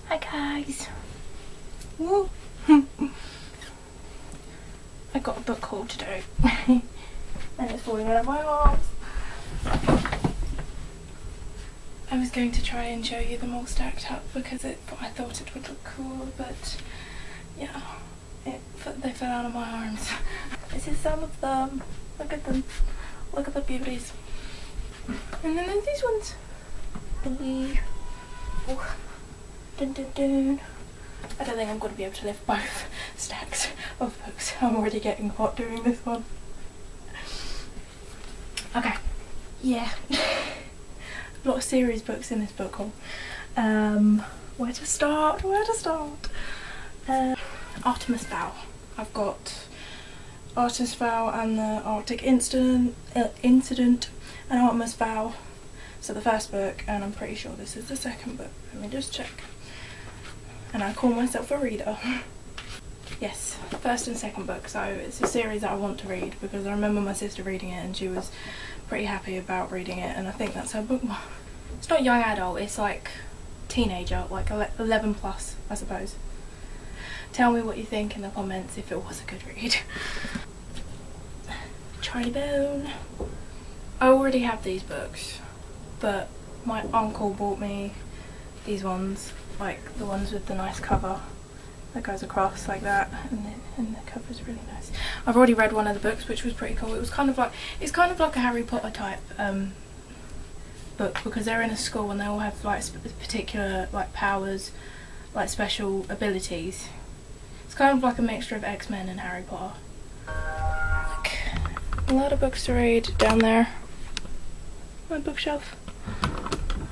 Hi guys. Woo. I got a book haul to do and it's falling out of my arms. I was going to try and show you them all stacked up because I thought it would look cool, but yeah, they fell out of my arms. This is some of them. Look at them. Look at the beauties. And then there's these ones. Oh. Dun, dun, dun. I don't think I'm going to be able to lift both stacks of books. I'm already getting hot doing this one. Okay, yeah. A lot of series books in this book haul. Where to start? Artemis Fowl. I've got Artemis Fowl and the Arctic Incident and Artemis Fowl. So the first book, and I'm pretty sure this is the second book. Let me just check. And I call myself a reader. Yes, first and second book. So it's a series that I want to read because I remember my sister reading it and she was pretty happy about reading it, and I think that's her book. It's not young adult, it's like teenager, like 11 plus, I suppose. Tell me what you think in the comments if it was a good read. Charlie Bone. I already have these books, but my uncle bought me these ones, like the ones with the nice cover that goes across like that, and the cover's really nice. I've already read one of the books, which was pretty cool. It was kind of like, it's kind of like a Harry Potter type book, because they're in a school and they all have like particular like powers, like special abilities. It's kind of like a mixture of X-Men and Harry Potter. Like, a lot of books to read down there, my bookshelf.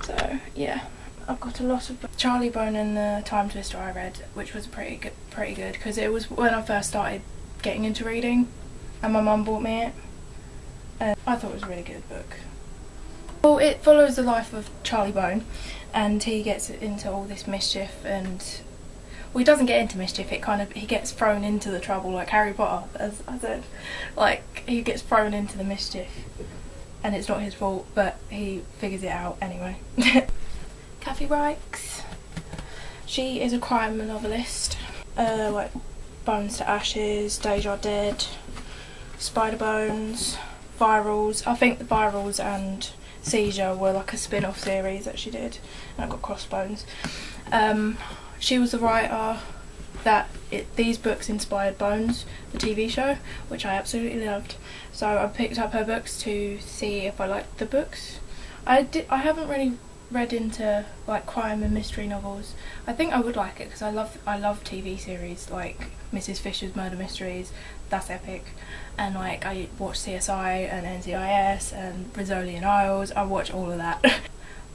So yeah, I've got a lot of books. Charlie Bone and the Time Twister I read, which was pretty good because it was when I first started getting into reading and my mum bought me it, and I thought it was a really good book. Well, it follows the life of Charlie Bone, and he gets into all this mischief, and well, he doesn't get into mischief, he gets thrown into the trouble like Harry Potter, as I said. Like, he gets thrown into the mischief and it's not his fault, but he figures it out anyway. Kathy Reichs. She is a crime novelist. Like Bones to Ashes, Deja Dead, Spider Bones, Virals. I think the Virals and Seizure were like a spin-off series that she did. And I got Crossbones. She was the writer that these books inspired Bones, the TV show, which I absolutely loved. So I picked up her books to see if I liked the books. I haven't really read into like crime and mystery novels. I think I would like it because I love TV series like Mrs. Fisher's Murder Mysteries. That's epic. And like I watch CSI and NCIS and Rizzoli and Isles. I watch all of that.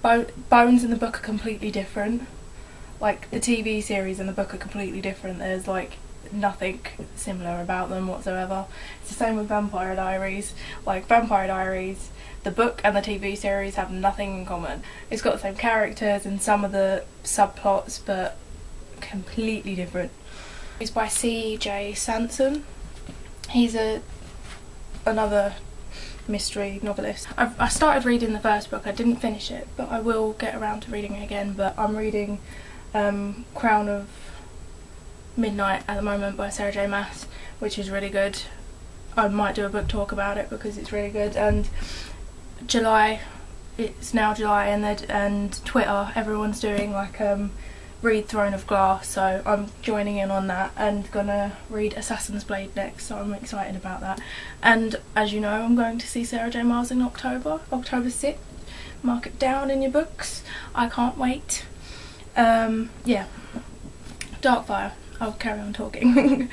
Bones and the book are completely different. Like the TV series and the book are completely different. There's like nothing similar about them whatsoever. It's the same with Vampire Diaries. Like Vampire Diaries, the book and the TV series have nothing in common. It's got the same characters and some of the subplots, but completely different. It's by C.J. Sansom. He's another mystery novelist. I started reading the first book. I didn't finish it, but I will get around to reading it again. But I'm reading Crown of Midnight at the moment by Sarah J Maas, which is really good. I might do a book talk about it because it's really good. And July, it's now July, and Twitter, everyone's doing like read Throne of Glass, so I'm joining in on that and gonna read Assassin's Blade next, so I'm excited about that. And as you know, I'm going to see Sarah J Maas in October 6th. Mark it down in your books. I can't wait. Yeah, Darkfire. I'll carry on talking.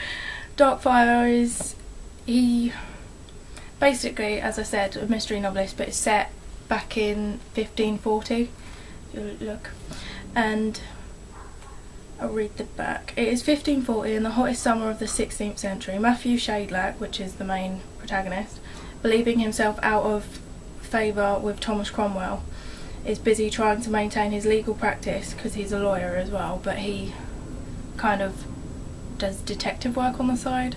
Darkfire is, he basically, as I said, a mystery novelist, but it's set back in 1540, if you look, and I'll read the back. It is 1540 in the hottest summer of the 16th century. Matthew Shadlack, which is the main protagonist, believing himself out of favour with Thomas Cromwell, is busy trying to maintain his legal practice because he's a lawyer as well, but he kind of does detective work on the side.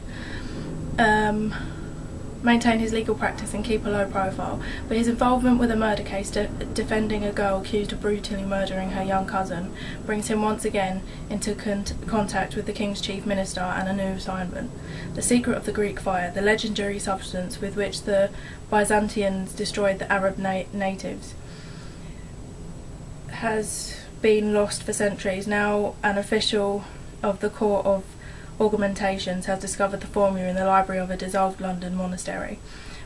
maintain his legal practice and keep a low profile, but his involvement with a murder case defending a girl accused of brutally murdering her young cousin brings him once again into contact with the king's chief minister and a new assignment. The secret of the Greek fire, the legendary substance with which the Byzantines destroyed the Arab natives, has been lost for centuries. Now an official of the Court of Augmentations has discovered the formula in the library of a dissolved London monastery.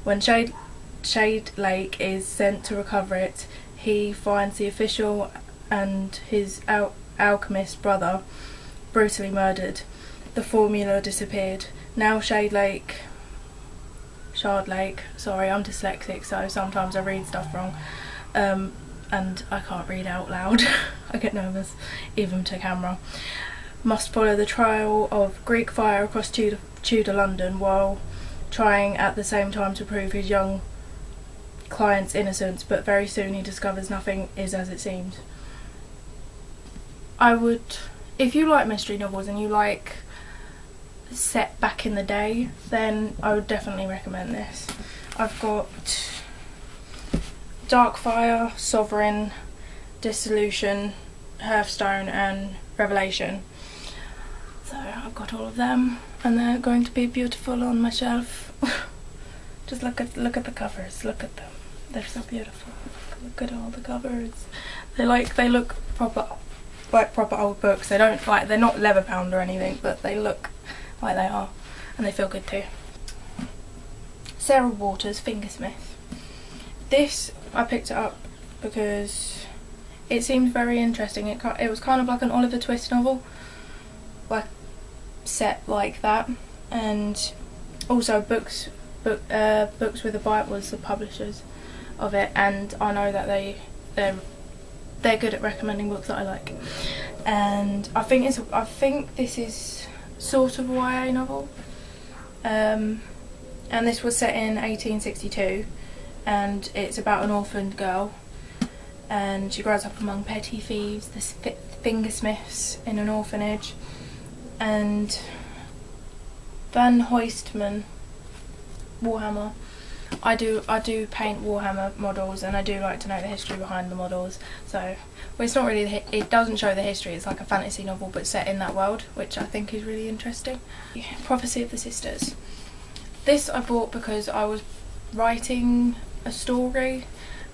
When Shade Lake is sent to recover it, he finds the official and his alchemist brother brutally murdered. The formula disappeared. Now Shard Lake, sorry, I'm dyslexic, so sometimes I read stuff wrong, and I can't read out loud. I get nervous, even to camera. Must follow the trial of Greek fire across Tudor London, while trying at the same time to prove his young client's innocence, but very soon he discovers nothing is as it seems. If you like mystery novels and you like set back in the day, then I would definitely recommend this. I've got Darkfire, Sovereign, Dissolution, Hearthstone and Revelation. So I've got all of them and they're going to be beautiful on my shelf. Just look at the covers, look at them. They're so beautiful. Look at all the covers. They look proper, like proper old books. They're not leather bound or anything, but they look like they are, and they feel good too. Sarah Waters, Fingersmith. This, I picked it up because it seemed very interesting. It was kind of like an Oliver Twist novel, like set like that, and also Books with a Bite was the publishers of it, and I know that they're good at recommending books that I like, and I think this is sort of a YA novel, and this was set in 1862, and it's about an orphaned girl, and she grows up among petty thieves, the fingersmiths, in an orphanage, and Van Hoistman, Warhammer. I do paint Warhammer models, and I do like to know the history behind the models. So, well, it's not really it doesn't show the history. It's like a fantasy novel, but set in that world, which I think is really interesting. Prophecy of the Sisters. This I bought because I was writing a story,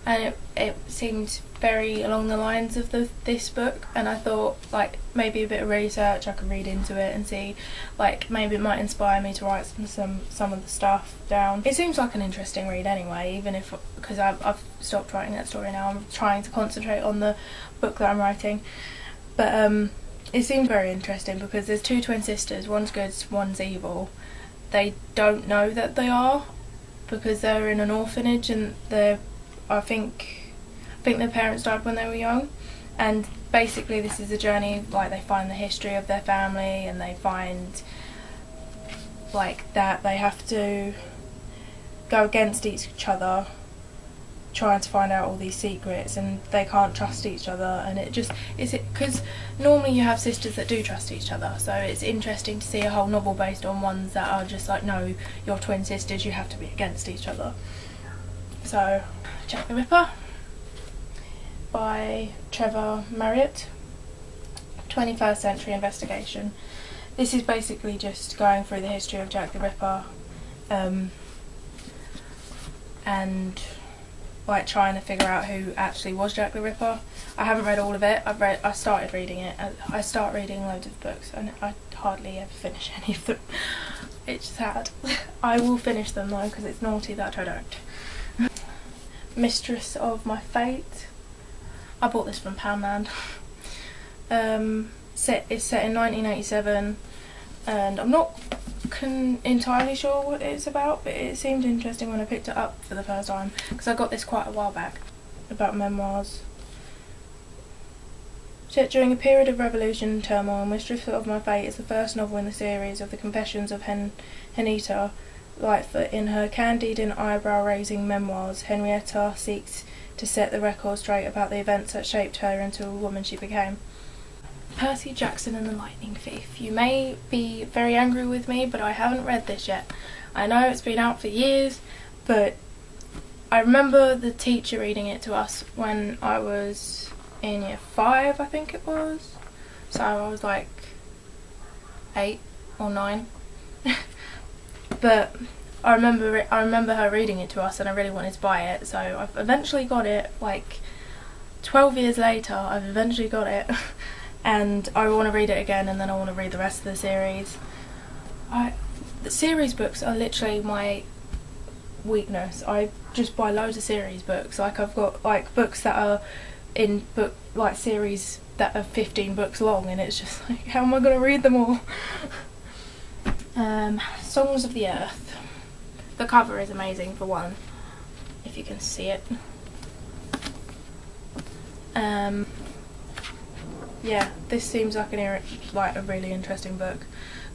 and it seemed very along the lines of this book, and I thought, like, maybe a bit of research, I could read into it and see, like, maybe it might inspire me to write some of the stuff down. It seems like an interesting read anyway, even if, because I've stopped writing that story now. I'm trying to concentrate on the book that I'm writing, but it seems very interesting because there's two twin sisters, one's good, one's evil. They don't know that they are, because they're in an orphanage, and I think their parents died when they were young, and basically this is a journey, like, they find the history of their family, and they find, like, that they have to go against each other trying to find out all these secrets, and they can't trust each other, and because normally you have sisters that do trust each other, so it's interesting to see a whole novel based on ones that are just like, no, you're twin sisters, you have to be against each other. So, Jack the Ripper by Trevor Marriott, 21st Century Investigation. This is basically just going through the history of Jack the Ripper, and like trying to figure out who actually was Jack the Ripper. I haven't read all of it. I started reading it. I start reading loads of books and I hardly ever finish any of them. It's sad. I will finish them though, because it's naughty that I don't. Mistress of My Fate. I bought this from Poundland. It's set in 1987, and I'm not entirely sure what it's about, but it seemed interesting when I picked it up for the first time, because I got this quite a while back, about memoirs. Set during a period of revolution and turmoil, Mistress of My Fate is the first novel in the series of the Confessions of Henrietta Lightfoot. In her candid and eyebrow-raising memoirs, Henrietta seeks to set the record straight about the events that shaped her into the woman she became. Percy Jackson and the Lightning Thief. You may be very angry with me, but I haven't read this yet. I know it's been out for years, but I remember the teacher reading it to us when I was in year 5, I think it was. So I was like 8 or 9. But I remember her reading it to us, and I really wanted to buy it. So I've eventually got it. Like 12 years later, I've eventually got it, and I want to read it again, and then I want to read the rest of the series. The series books are literally my weakness. I just buy loads of series books. Like I've got like books that are in book like series that are 15 books long, and it's just like, how am I going to read them all? Songs of the Earth. The cover is amazing for one, if you can see it. Yeah, this seems like a really interesting book.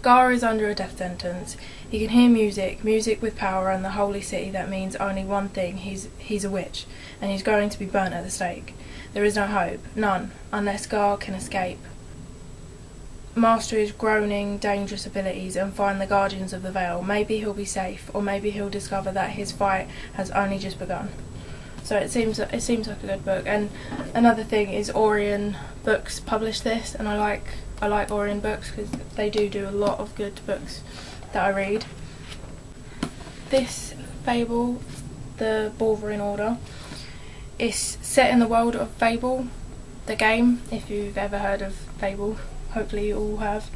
Gar is under a death sentence. He can hear music with power in the holy city that means only one thing: he's a witch, and he's going to be burnt at the stake. There is no hope, none, unless Gar can escape, master his groaning, dangerous abilities, and find the guardians of the veil. Maybe he'll be safe, or maybe he'll discover that his fight has only just begun. So it seems like a good book. And another thing is Orion Books published this, and I like Orion Books because they do a lot of good books that I read. This Fable, the Wolverine Order, is set in the world of Fable, the game. If you've ever heard of Fable, hopefully you all have.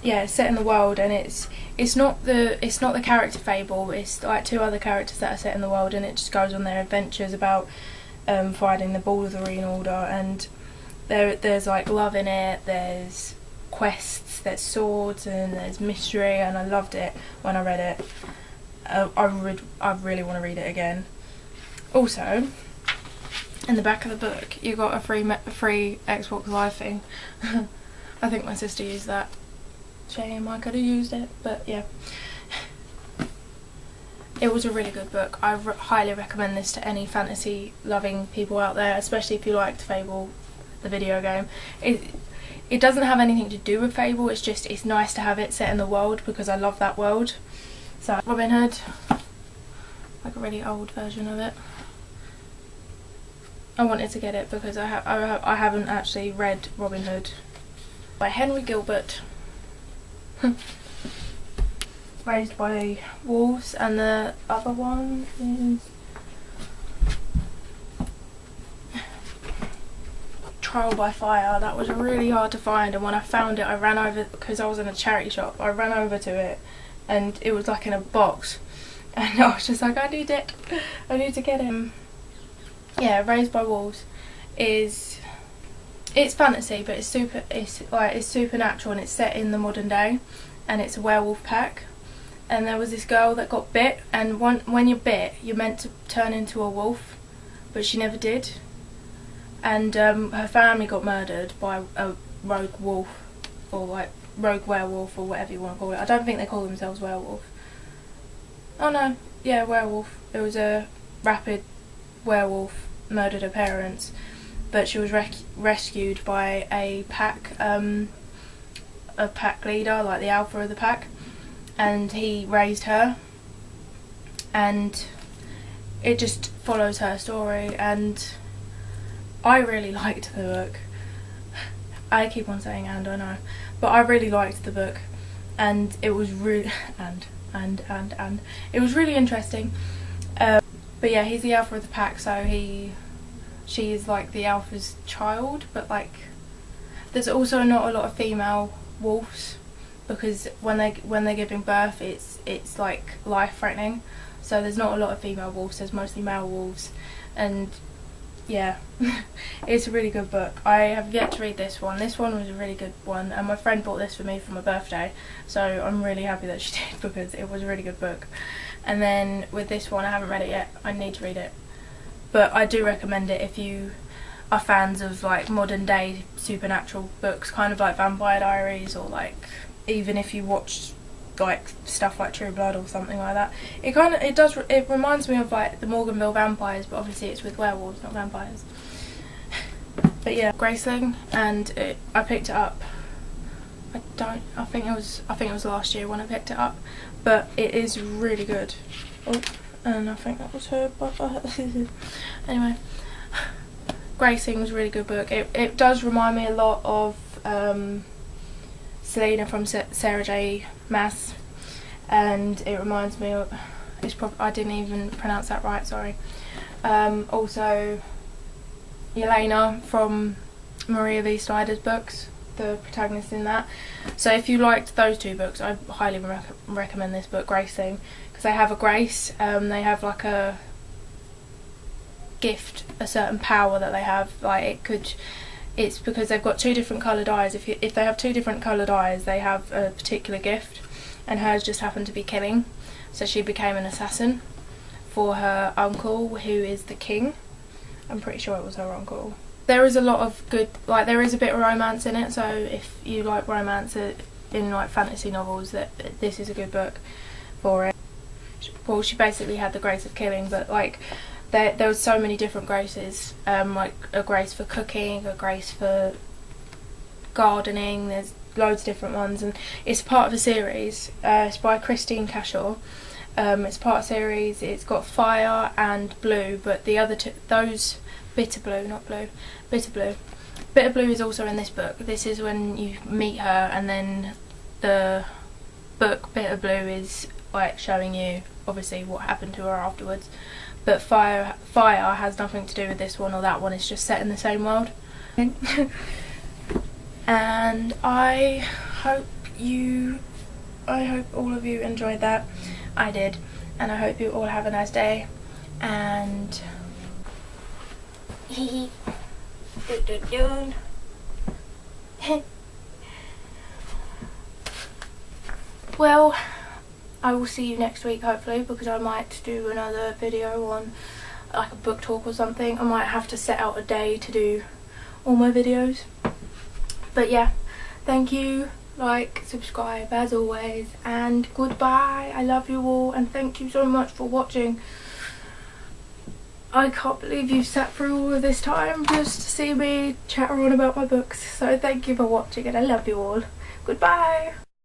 Yeah, it's set in the world, and it's not the character Fable. It's like 2 other characters that are set in the world, and it just goes on their adventures about fighting the Wolverine Order. And there's like love in it. There's quests. There's swords, and there's mystery. And I loved it when I read it. I really want to read it again. Also, in the back of the book, you got a free Xbox Live thing. I think my sister used that. Shame I could have used it, but yeah. It was a really good book. I highly recommend this to any fantasy loving people out there, especially if you liked Fable, the video game. It doesn't have anything to do with Fable, it's nice to have it set in the world because I love that world. So Robin Hood, like a really old version of it. I wanted to get it because I haven't actually read Robin Hood by Henry Gilbert. Raised by Wolves, and the other one is Trial by Fire. That was really hard to find, and when I found it I ran over, because I was in a charity shop, I ran over to it and it was like in a box, and I was just like, I need to get it. Yeah, Raised by Wolves it's fantasy, but it's supernatural, and it's set in the modern day, and it's a werewolf pack. And there was this girl that got bit, and when you're bit, you're meant to turn into a wolf, but she never did. And her family got murdered by a rogue wolf, or like rogue werewolf, or whatever you want to call it. I don't think they call themselves werewolf. Oh no, yeah, werewolf. It was a rapid werewolf, murdered her parents, but she was rescued by a pack leader, like the alpha of the pack, and he raised her, and it just follows her story. And I really liked the book. I keep on saying "and," I know, but I really liked the book, and it was really and it was really interesting. But yeah, he's the alpha of the pack, so she is like the alpha's child, but like there's also not a lot of female wolves, because when they're giving birth, it's like life-threatening, so there's not a lot of female wolves. There's mostly male wolves. And yeah, it's a really good book. I have yet to read this one. This one was a really good one, and my friend bought this for me for my birthday, so I'm really happy that she did, because it was a really good book. And then with this one, I haven't read it yet. I need to read it, but I do recommend it if you are fans of like modern day supernatural books, kind of like Vampire Diaries, or like even if you watch like stuff like True Blood or something like that. It reminds me of like the Morganville Vampires, but obviously it's with werewolves, not vampires. But yeah, Graceling, and I picked it up. I think it was last year when I picked it up, but it is really good. Oh, and I think that was her. Anyway, Graceling was a really good book. It does remind me a lot of Selena from Sarah J. Maas, and it reminds me of, I didn't even pronounce that right, sorry. Also Yelena from Maria V. Snyder's books, the protagonist in that. So if you liked those two books, I highly recommend this book, Graceling, because they have a grace, they have like a gift, a certain power that they have, like it's because they've got two different coloured eyes. If they have two different coloured eyes, they have a particular gift, and hers just happened to be killing, so she became an assassin for her uncle, who is the king. I'm pretty sure it was her uncle. There is a lot of good, like there is a bit of romance in it, so if you like romance in like fantasy novels, this is a good book for it. Well, she basically had the grace of killing, but like there was so many different graces, like a grace for cooking, a grace for gardening, there's loads of different ones, and it's part of a series. It's by Christine Cashaw. It's part of a series. It's got fire and blue, but the other two, those bitter blue, not blue, bitter blue. Bitter blue is also in this book. This is when you meet her, and then the book Bitter Blue is like showing you obviously what happened to her afterwards. But fire has nothing to do with this one or that one. It's just set in the same world. And I hope all of you enjoyed that. I did, and I hope you all have a nice day. And well, I will see you next week hopefully, because I might do another video on like a book talk or something. I might have to set out a day to do all my videos. But yeah, thank you, like, subscribe as always, and goodbye. I love you all, and thank you so much for watching. I can't believe you sat through all of this time just to see me chatter on about my books. So thank you for watching, and I love you all. Goodbye.